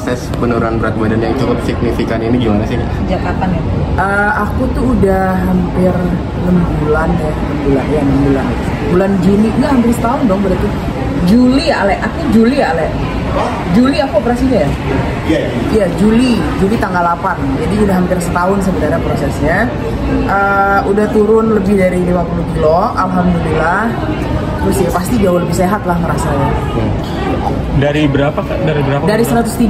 proses penurunan berat badan yang cukup signifikan ini gimana sih? Sejak kapan ya? Aku tuh udah hampir 6 bulan ya, 6 bulan. Bulan Juni, enggak hampir setahun dong berarti. Juli ya, Ale. Aku Juli ya, Ale. Juli aku operasinya ya? Iya, Juli tanggal 8. Jadi udah hampir setahun sebenarnya prosesnya. Udah turun lebih dari 50 kilo, alhamdulillah. Terus ya pasti jauh lebih sehat lah ngerasanya. Dari berapa Kak? Dari 135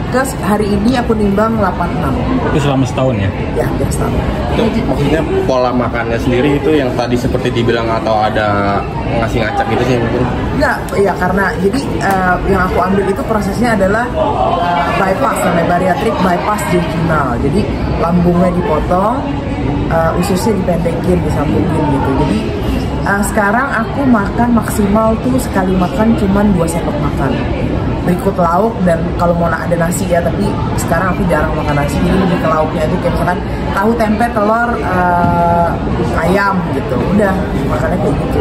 ke hari ini aku nimbang 86. Itu selama setahun ya? Ya, hampir setahun. Itu maksudnya pola makannya sendiri itu yang tadi seperti dibilang atau ada ngasih ngacak gitu sih mungkin? Enggak, ya karena jadi yang aku ambil itu prosesnya adalah bypass, namanya bariatrik bypass jejunal. Jadi lambungnya dipotong, ususnya dipendekin, disambungin gitu. Jadi sekarang aku makan maksimal tuh sekali makan cuman 2 sendok makan. Berikut lauk, dan kalau mau ada nasi ya, tapi sekarang aku jarang makan nasi, jadi lebih ke lauknya itu kayak misalkan tahu, tempe, telur, ayam gitu. Udah, makannya kayak gitu.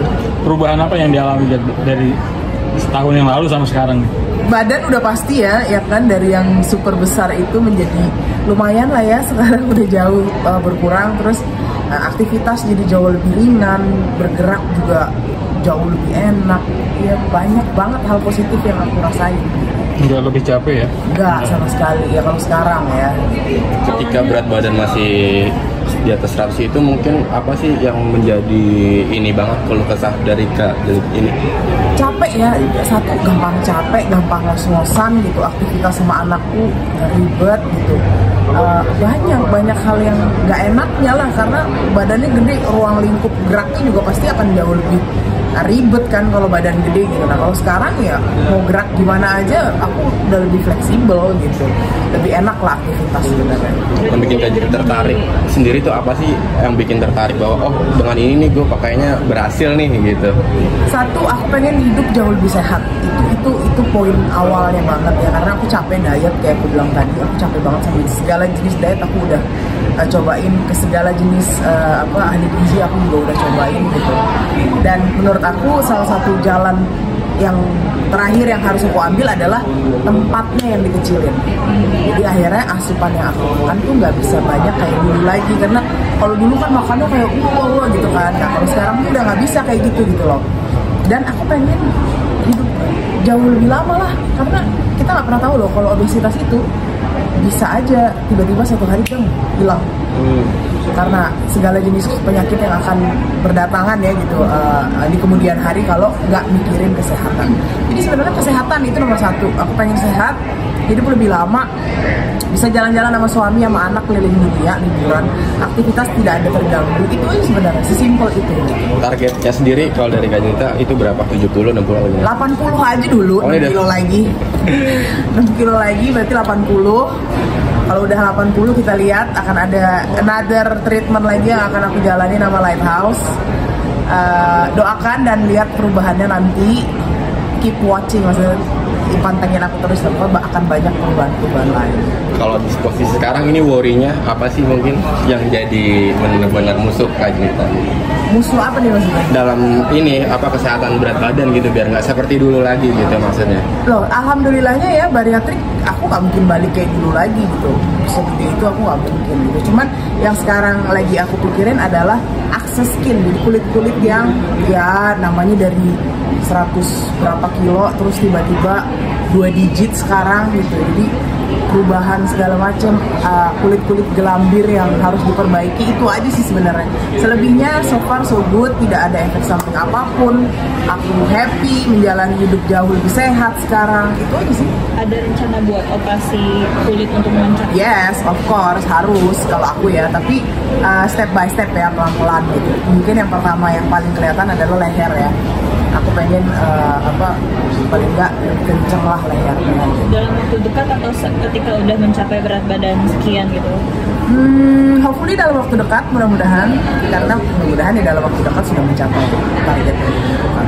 Perubahan apa yang dialami dari setahun yang lalu sama sekarang nih? Badan udah pasti ya kan, dari yang super besar itu menjadi lumayan lah ya, sekarang udah jauh berkurang. Terus aktivitas jadi jauh lebih ringan, bergerak juga jauh lebih enak. Ya banyak banget hal positif yang aku rasain. Nggak lebih capek ya? Nggak sama sekali ya kalau sekarang ya. Ketika berat badan masih di atas 100 itu mungkin apa sih yang menjadi ini banget keluh kesah dari Kak dari ini? Capek ya, satu gampang capek, gampang ngos-ngosan gitu, aktivitas sama anakku ribet gitu. Banyak hal yang nggak enaknya lah, karena badannya gede, ruang lingkup geraknya juga pasti akan jauh lebih ribet kan kalau badan gede gitu. Nah kalau sekarang ya mau gerak gimana aja aku udah lebih fleksibel gitu, lebih enak lah aktivitas sebenarnya. Yang bikin Kak tertarik sendiri tuh apa sih yang bikin tertarik bahwa oh dengan ini nih gue pakainya berhasil nih gitu? Satu, aku pengen hidup jauh lebih sehat. Itu poin awalnya banget ya, karena aku capek diet kayak aku bilang tadi. Aku capek banget sama segala jenis diet, aku udah cobain ke segala jenis ahli gizi, aku juga udah cobain gitu. Dan menurut aku salah satu jalan yang terakhir yang harus aku ambil adalah tempatnya yang dikecilin. Jadi akhirnya asupan yang aku makan tuh nggak bisa banyak kayak dulu lagi, karena kalau dulu kan makannya kayak gitu kan. Nah kalau sekarang tuh udah nggak bisa kayak gitu loh. Dan aku pengen hidup jauh lebih lama lah, karena kita nggak pernah tahu loh kalau obesitas itu bisa aja tiba-tiba satu hari kan hilang. Karena segala jenis penyakit yang akan berdatangan ya gitu di kemudian hari kalau nggak mikirin kesehatan. Jadi sebenarnya kesehatan itu nomor satu. Aku pengen sehat, hidup lebih lama, bisa jalan-jalan sama suami sama anak keliling dunia, liburan, aktivitas tidak ada terganggu. Itu aja sebenarnya, sesimpel itu. Targetnya sendiri kalau dari Kak Junita itu berapa? 70, 60 lagi? 80 aja dulu, 6 kilo lagi. 6 kilo lagi berarti 80. Kalau udah 80 kita lihat akan ada another treatment lagi yang akan aku jalani nama Lighthouse. Doakan dan lihat perubahannya nanti. Keep watching, maksudnya pantengin aku terus, akan banyak perubahan lain. Kalau di posisi sekarang ini worry-nya apa sih mungkin yang jadi benar-benar musuh Kak Junita? Musuh apa nih maksudnya? Dalam ini kesehatan berat badan gitu biar nggak seperti dulu lagi gitu maksudnya. Loh, alhamdulillahnya ya bariatrik aku nggak mungkin balik kayak dulu lagi gitu. Seperti itu aku nggak mungkin gitu. Cuman yang sekarang lagi aku pikirin adalah akses skin, jadi kulit yang ya namanya dari 100 berapa kilo terus tiba-tiba 2 digit sekarang gitu. Jadi perubahan segala macam, kulit gelambir yang harus diperbaiki, itu aja sih sebenarnya. Selebihnya so far so good, tidak ada efek samping apapun. Aku happy menjalani hidup jauh lebih sehat sekarang, itu aja sih. Ada rencana buat operasi kulit untuk mencapai? Yes, of course, harus kalau aku ya, tapi step by step ya, pelan-pelan gitu. Mungkin yang pertama yang paling kelihatan adalah leher ya. Aku pengen paling nggak kenceng lah lehernya. Dalam waktu dekat atau ketika udah mencapai berat badan sekian gitu? Hopefully dalam waktu dekat, mudah-mudahan, karena mudah-mudahan ya dalam waktu dekat sudah mencapai target yang ditentukan.